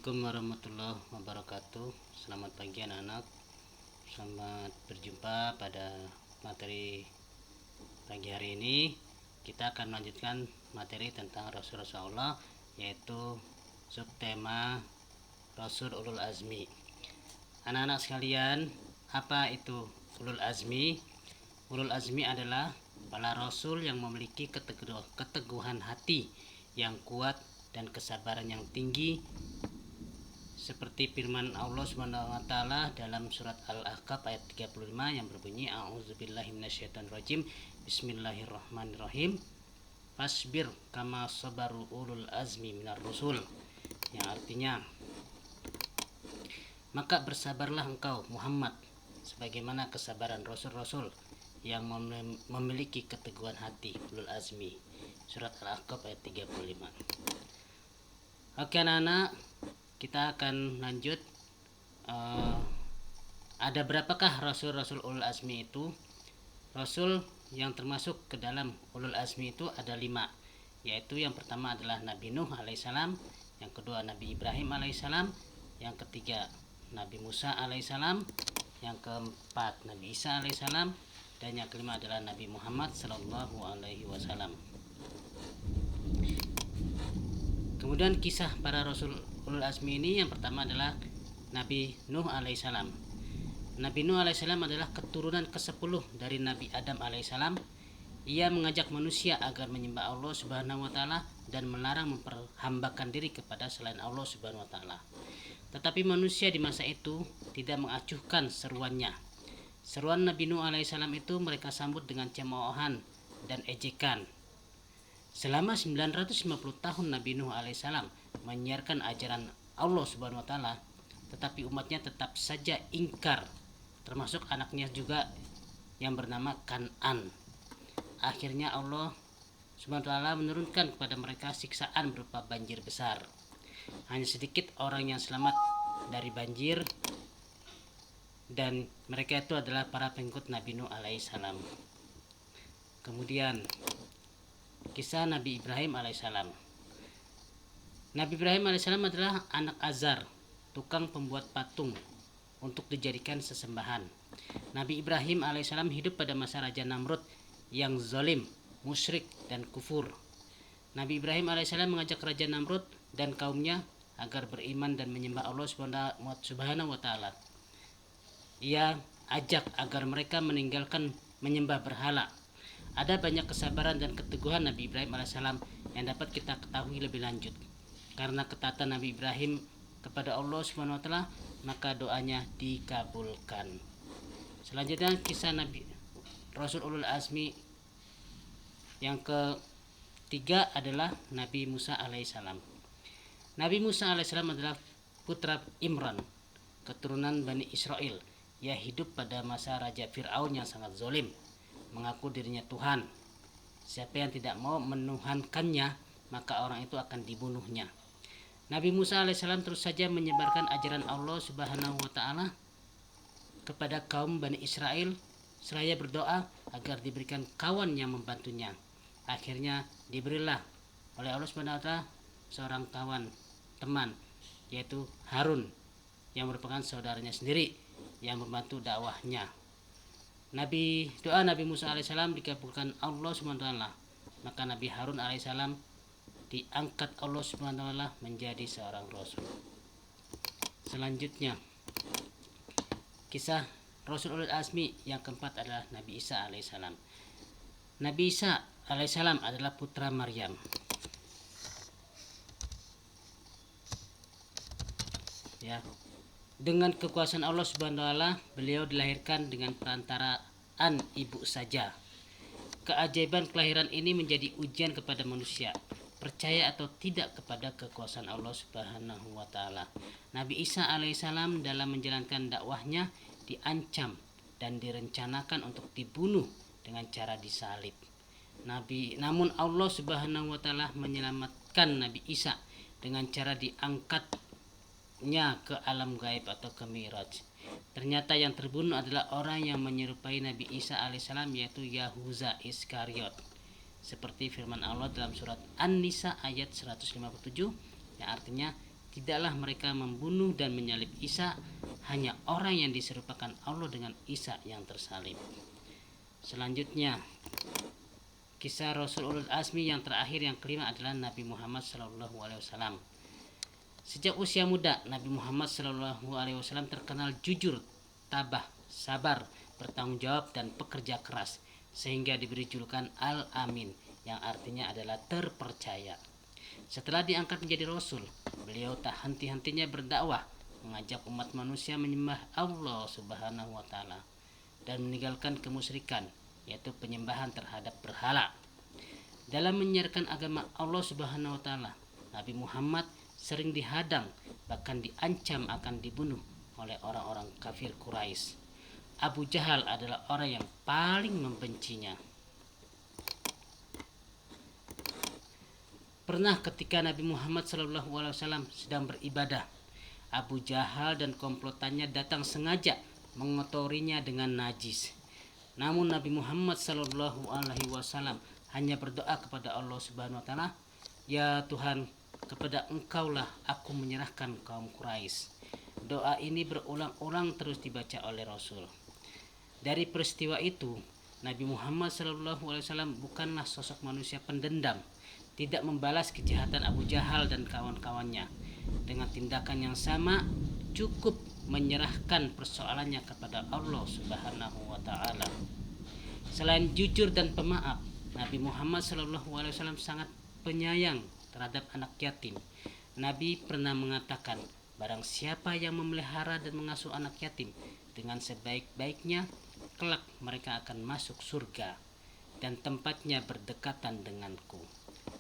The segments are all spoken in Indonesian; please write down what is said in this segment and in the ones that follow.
Assalamualaikum warahmatullahi wabarakatuh. Selamat pagi anak-anak. Selamat berjumpa pada materi pagi hari ini. Kita akan melanjutkan materi tentang Rasul-Rasul Allah, yaitu subtema Rasul Ulul Azmi. Anak-anak sekalian, apa itu Ulul Azmi? Ulul Azmi adalah para rasul yang memiliki keteguhan hati yang kuat dan kesabaran yang tinggi, seperti firman Allah Subhanahu wa taala dalam surat Al-Ahqaf ayat 35 yang berbunyi A'udzubillahi minasyaitonirrajim. Bismillahirrahmanirrahim. Fasbir kama sabaru ulul azmi minar rusul, yang artinya, maka bersabarlah engkau Muhammad sebagaimana kesabaran rasul-rasul yang memiliki keteguhan hati, ulul azmi. Surat Al-Ahqaf ayat 35. Oke anak-anak, kita akan lanjut. Ada berapakah rasul-rasul ulul azmi itu? Rasul yang termasuk ke dalam ulul azmi itu ada 5, yaitu yang pertama adalah Nabi Nuh alaihissalam, yang kedua Nabi Ibrahim alaihissalam, yang ketiga Nabi Musa alaihissalam, yang keempat Nabi Isa alaihissalam, dan yang kelima adalah Nabi Muhammad sallallahu alaihi wasallam. Kemudian kisah para rasul ulul azmi ini, yang pertama adalah Nabi Nuh alaihissalam. Nabi Nuh alaihissalam adalah keturunan ke-10 dari Nabi Adam alaihissalam. Ia mengajak manusia agar menyembah Allah Subhanahu wa taala dan melarang memperhambakan diri kepada selain Allah Subhanahu wa taala. Tetapi manusia di masa itu tidak mengacuhkan seruannya. Seruan Nabi Nuh alaihissalam itu mereka sambut dengan cemoohan dan ejekan. Selama 950 tahun Nabi Nuh alaihissalam menyiarkan ajaran Allah Subhanahu wa taala, tetapi umatnya tetap saja ingkar, termasuk anaknya juga yang bernama Kan'an. Akhirnya Allah Subhanahu wa taala menurunkan kepada mereka siksaan berupa banjir besar. Hanya sedikit orang yang selamat dari banjir, dan mereka itu adalah para pengikut Nabi Nuh alaihissalam. Kemudian kisah Nabi Ibrahim alaihissalam. Nabi Ibrahim alaihissalam adalah anak Azar, tukang pembuat patung untuk dijadikan sesembahan. Nabi Ibrahim alaihissalam hidup pada masa Raja Namrud yang zalim, musyrik, dan kufur. Nabi Ibrahim alaihissalam mengajak Raja Namrud dan kaumnya agar beriman dan menyembah Allah Subhanahu wa taala. Ia ajak agar mereka meninggalkan menyembah berhala. Ada banyak kesabaran dan keteguhan Nabi Ibrahim alaihissalam yang dapat kita ketahui lebih lanjut. Karena ketaatan Nabi Ibrahim kepada Allah Subhanahu wa taala, maka doanya dikabulkan. Selanjutnya kisah Nabi Rasul Ulul Azmi yang ketiga adalah Nabi Musa alaihissalam. Nabi Musa alaihissalam adalah putra Imran, keturunan Bani Israel. Ia hidup pada masa Raja Fir'aun yang sangat zalim, mengaku dirinya Tuhan. Siapa yang tidak mau menuhankannya, maka orang itu akan dibunuhnya. Nabi Musa alaihissalam terus saja menyebarkan ajaran Allah Subhanahu wa taala kepada kaum Bani Israel, seraya berdoa agar diberikan kawan yang membantunya. Akhirnya diberilah oleh Allah Subhanahu wa taala seorang kawan, teman, yaitu Harun, yang merupakan saudaranya sendiri yang membantu dakwahnya. Doa Nabi Musa alaihissalam dikabulkan Allah Subhanahu wa taala, maka Nabi Harun alaihissalam diangkat Allah Subhanahu wa taala menjadi seorang rasul. Selanjutnya kisah Rasul Ulul Azmi yang keempat adalah Nabi Isa alaihissalam. Nabi Isa alaihissalam adalah putra Maryam. Dengan kekuasaan Allah Subhanahu wa taala, beliau dilahirkan dengan perantaraan ibu saja. Keajaiban kelahiran ini menjadi ujian kepada manusia, percaya atau tidak kepada kekuasaan Allah Subhanahu wa taala. Nabi Isa alaihissalam dalam menjalankan dakwahnya diancam dan direncanakan untuk dibunuh dengan cara disalib. Namun Allah Subhanahu wa taala menyelamatkan Nabi Isa dengan cara diangkatnya ke alam gaib atau ke Mi'raj. Ternyata yang terbunuh adalah orang yang menyerupai Nabi Isa alaihissalam, yaitu Yahuza Iskariot. Seperti firman Allah dalam surat An-Nisa ayat 157 yang artinya, tidaklah mereka membunuh dan menyalib Isa, hanya orang yang diserupakan Allah dengan Isa yang tersalib. Selanjutnya, kisah Rasul Ulul Azmi yang terakhir, yang kelima adalah Nabi Muhammad SAW. Sejak usia muda, Nabi Muhammad SAW terkenal jujur, tabah, sabar, bertanggung jawab, dan pekerja keras, sehingga diberi julukan Al-Amin, yang artinya adalah terpercaya. Setelah diangkat menjadi Rasul, beliau tak henti-hentinya berdakwah, mengajak umat manusia menyembah Allah Subhanahu wa Ta'ala dan meninggalkan kemusyrikan, yaitu penyembahan terhadap berhala. Dalam menyiarkan agama Allah Subhanahu wa Ta'ala, Nabi Muhammad sering dihadang, bahkan diancam akan dibunuh oleh orang-orang kafir Quraisy. Abu Jahal adalah orang yang paling membencinya. Pernah ketika Nabi Muhammad SAW sedang beribadah, Abu Jahal dan komplotannya datang sengaja mengotorinya dengan najis. Namun Nabi Muhammad SAW hanya berdoa kepada Allah Subhanahu wa Ta'ala, "Ya Tuhan, kepada Engkaulah aku menyerahkan kaum Quraisy." Doa ini berulang-ulang terus dibaca oleh Rasul. Dari peristiwa itu, Nabi Muhammad SAW bukanlah sosok manusia pendendam, tidak membalas kejahatan Abu Jahal dan kawan-kawannya. Dengan tindakan yang sama, cukup menyerahkan persoalannya kepada Allah Subhanahu wa Ta'ala. Selain jujur dan pemaaf, Nabi Muhammad SAW sangat penyayang terhadap anak yatim. Nabi pernah mengatakan, barang siapa yang memelihara dan mengasuh anak yatim dengan sebaik-baiknya, kelak mereka akan masuk surga dan tempatnya berdekatan denganku.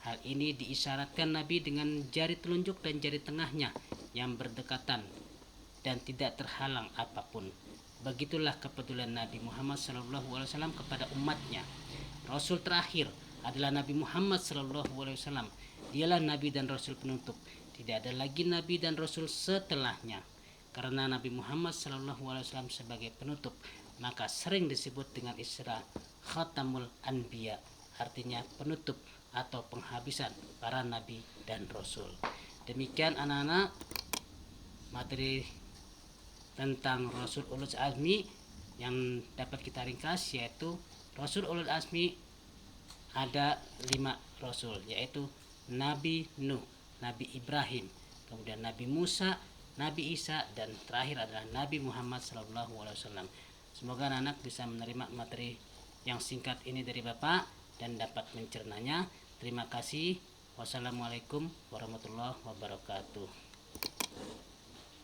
Hal ini diisyaratkan Nabi dengan jari telunjuk dan jari tengahnya yang berdekatan dan tidak terhalang apapun. Begitulah kepedulian Nabi Muhammad SAW kepada umatnya. Rasul terakhir adalah Nabi Muhammad SAW. Dialah Nabi dan Rasul penutup. Tidak ada lagi Nabi dan Rasul setelahnya. Karena Nabi Muhammad SAW sebagai penutup, maka sering disebut dengan istilah Khatamul Anbiya, artinya penutup atau penghabisan para Nabi dan Rasul. Demikian anak-anak materi tentang Rasul Ulul Azmi yang dapat kita ringkas, yaitu Rasul Ulul Azmi ada 5 Rasul, yaitu Nabi Nuh, Nabi Ibrahim, kemudian Nabi Musa, Nabi Isa, dan terakhir adalah Nabi Muhammad SAW. Semoga anak-anak bisa menerima materi yang singkat ini dari Bapak dan dapat mencernanya. Terima kasih. Wassalamualaikum warahmatullahi wabarakatuh.